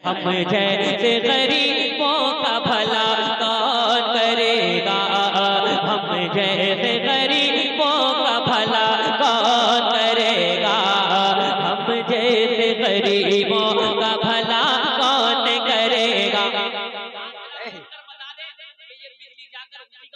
हम जैसे गरीबों का भला कौन करेगा, हम जैसे गरीबों का भला कौन करेगा, हम जैसे गरीबों का भला कौन करेगा।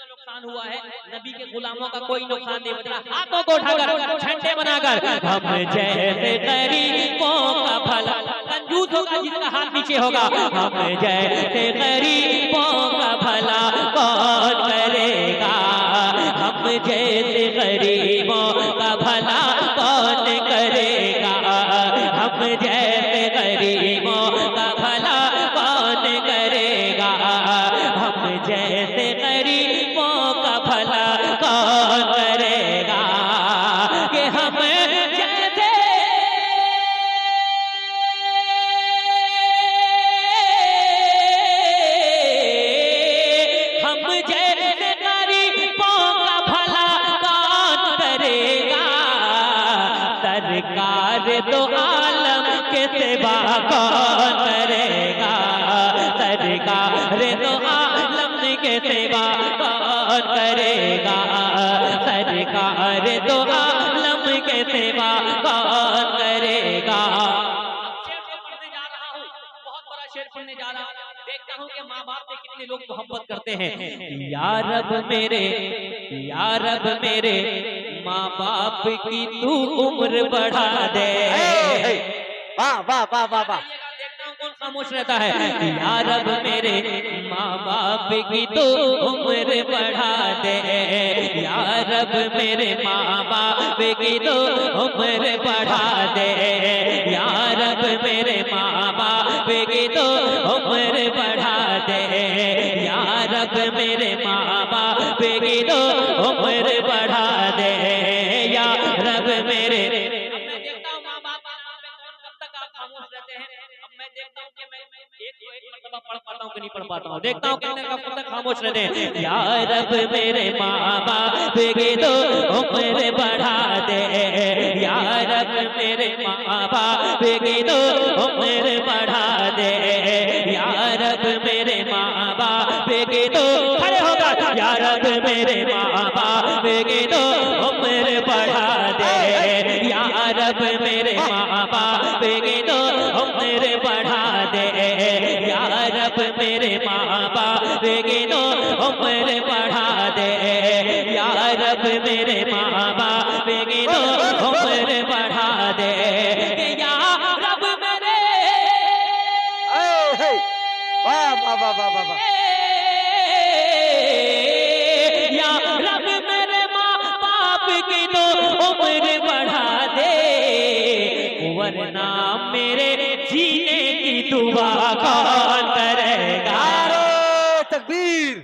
नुकसान हुआ है, नबी के गुलामों का कोई नुकसान नहीं बता। हाथों को उठाकर झंडे बनाकर हम जैसे गरीबों का भला, कंजूस होगा जिसका हाथ नीचे होगा, हम जैसे गरीबों का भला कौन करेगा, हम जैसे गरीबों का भला कौन करेगा, हम जैसे गरीबों का भला कौन करेगा, हम जैसे गरीबों का भला कौन करेगा, कि हम जैसे गरीबों का भला कौन करेगा, सरकार दो आलम के सेवा कौन करेगा, सरकार दो आलम के सेवा कौन करेगा, सरकार दो आलम के सेवा कौन करेगा। शेर पढ़ने जा रहा हूँ, बहुत बड़ा शेर पढ़ने जा रहा हूँ। देखता हूँ कि माँ बाप से कितने लोग मोहब्बत करते हैं। या रब मेरे माँ बाप की तू उम्र बढ़ा दे। वाह वाह वाह वाह वाह। कौन खामोश रहता है। या रब मेरे माँ बाप की तू उम्र बढ़ा दे, या रब मेरे माँ बाप की तू उम्र बढ़ा दे, या रब मेरे माँ बाप की तू उम्र बढ़ा दे, या रब मेरे माँ बाप की तू उम्र बढ़ा दे, या रब मेरे। अब मैं देखता हूँ माँ बाप कब तक आप खामोश रहते हैं। मैं देखता हूँ कि मैं एक मरतबा पढ़ पाता हूँ कि नहीं पढ़ पाता हूँ। देखता हूँ कितने कब तक खामोश रहते हैं। या रब मेरे माँ बाप की तो उम्र बढ़ा दे, या रब मेरे माँ बाप की तो उम्र बढ़ा दे, या रब मेरे माँ बाप की तो खड़े होगा, या रब मेरे माँ बाप की तो उम्र बढ़ा दे, या रब मेरे माँ बाप की तो उम्र बढ़ा दे, या रब मेरे माँ बाप की तो उम्र बढ़ा दे, या रब मेरे माँ बाप की तो उम्र बढ़ा दे, या रब मेरे। वाह वाह वाह वाह वाह। या रब मेरे माँ बाप की तो उम्र बढ़ा दे, वरना मेरे जीने की दुआ कौन करेगा। नारे तकबीर,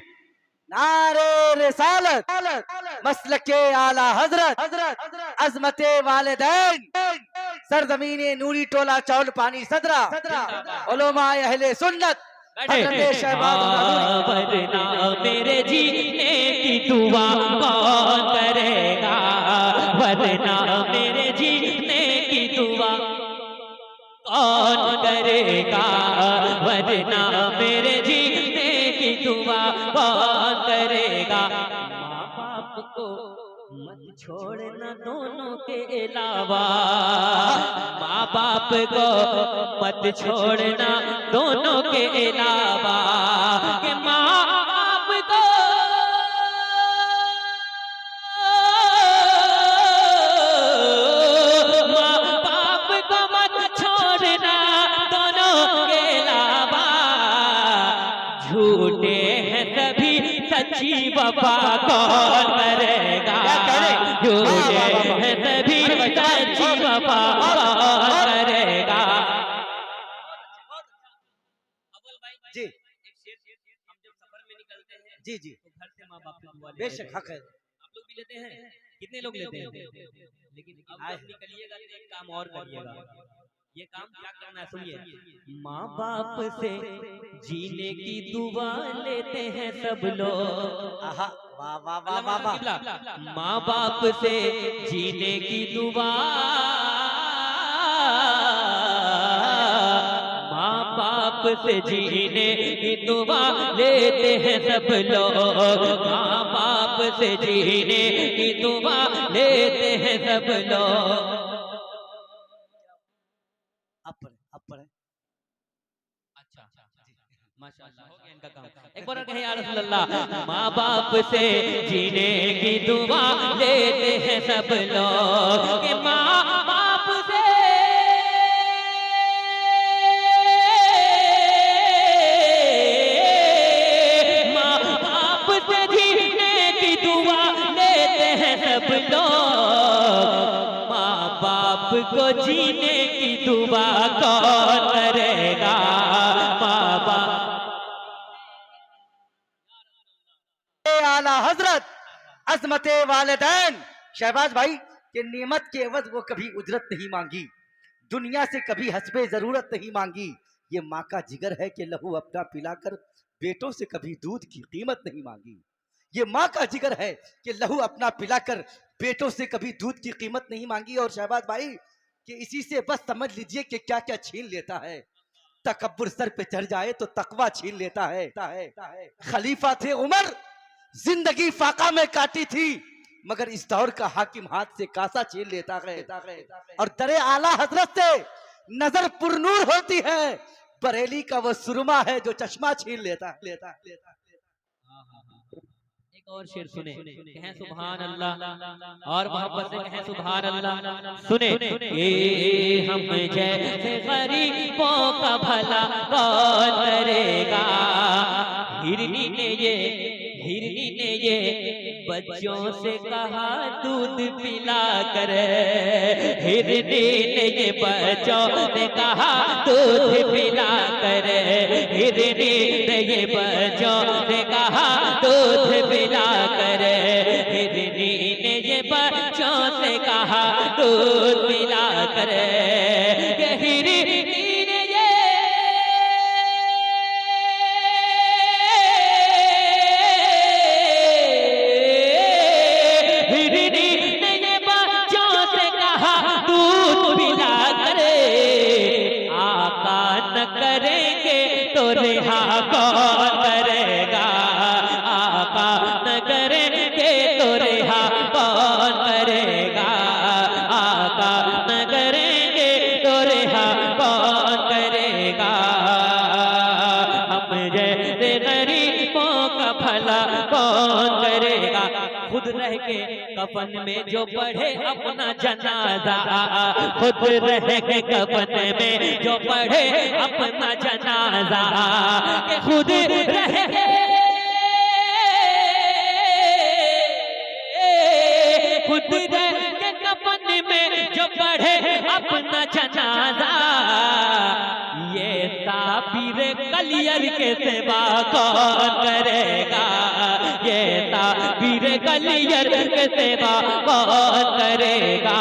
नारे रिसालत, मसलके आला हजरत, अजमते वालिदैन, सरजमीने नूरी टोला चौल पानी सदरा, उलमा अहले सुन्नत, वरना मेरे जीने की दुआ कौन करेगा, वरना मेरे जीने की दुआ कौन करेगा, वरना मेरे जीने की दुआ कौन करेगा। माँ बाप को मत छोड़ना दोनों के अलावा, माँ बाप को मत छोड़ना दोनों के अलावा, कि माँ बाप को मत छोड़ना दोनों के अलावा, झूठे हैं सभी सच्ची वफा कौन करेगा, झूठे हैं सभी सच्ची वफा कौन करेगा। जी एक शेर हम जब सफर में निकलते हैं जी जी, तो घर से माँ बाप की दुआ लेते बेशक हक है। आप लोग भी लेते हैं, कितने लोग लेते हैं, लेकिन अब जब निकलिएगा तो एक काम और करिएगा। ये काम क्या करना है सुनिए। माँ बाप से जीने की दुआ लेते हैं सब लोग। आहा, वाह वाह वाह वाह वाह। माँ बाप से जीने की दुआ, माँ बाप बाप से जीने की दुआ लेते हैं सब लोग, माँ बाप से जीने की दुआ लेते हैं सब लोग। अब पढ़े अच्छा माशाअल्लाह हो गया इनका काम। एक बार कहे या रसूल अल्लाह, माँ बाप से जीने की दुआ लेते हैं सब लोग, कि माँ बाप से जीने की दुआ लेते हैं सब लोग। माँ बाप को जीने की दुआ कौन करेगा? माँ बाप आला हजरत अजमते वालिदैन शहबाज भाई के नेमत के एवज वो कभी उजरत नहीं मांगी, दुनिया से कभी हस्बे जरूरत नहीं मांगी। ये माँ का जिगर है कि लहू अपना पिलाकर बेटों से कभी दूध की कीमत नहीं मांगी। ये माँ का जिगर है कि लहू अपना पिलाकर बेटों से कभी दूध की कीमत नहीं मांगी। और शहबाज भाई कि इसी से बस समझ लीजिए कि क्या क्या छीन लेता है। तकब्बुर सर पे चढ़ जाए तो तकवा छीन लेता है। खलीफा थे उमर, जिंदगी फाका में काटी थी, मगर इस दौर का हाकिम हाथ से कासा छीन लेता है। और दरे आला हजरत से नजर पुरनूर होती है, बरेली का वो सुरमा है जो चश्मा छीन लेता। एक और शेर सुने, कहें सुभान अल्लाह और मोहब्बत से कहें सुभान अल्लाह। सुने, ये हम जैसे गरीबों का भला कौन करेगा? हिरनी ने ये बच्चों से कहा दूध पिला कर, हिरनी ने ये बच्चों से कहा दूध पिला कर, हिरनी ने ये बच्चों से कहा दूध पिला कर, हिरनी ने ये बच्चों से कहा दूध पिला कर, हिरनी रिहा कौन करेगा? आका न करेंगे तो रिहा कौन करेगा? आका न करेंगे तो रिहा कौन करेगा? हम जैसे गरीबों का भला कौन करेगा? खुद रह के कफन में जो पढ़े अपना जनाजा, खुद रह के कफन में जो पढ़े अपना जनाजा, खुद रह के कफन में जो पढ़े अपना जनाजा, ये ताबीर कलियर के सेवा कौन करेगा? ये ताबीर कलियर के सेवा कौन करेगा?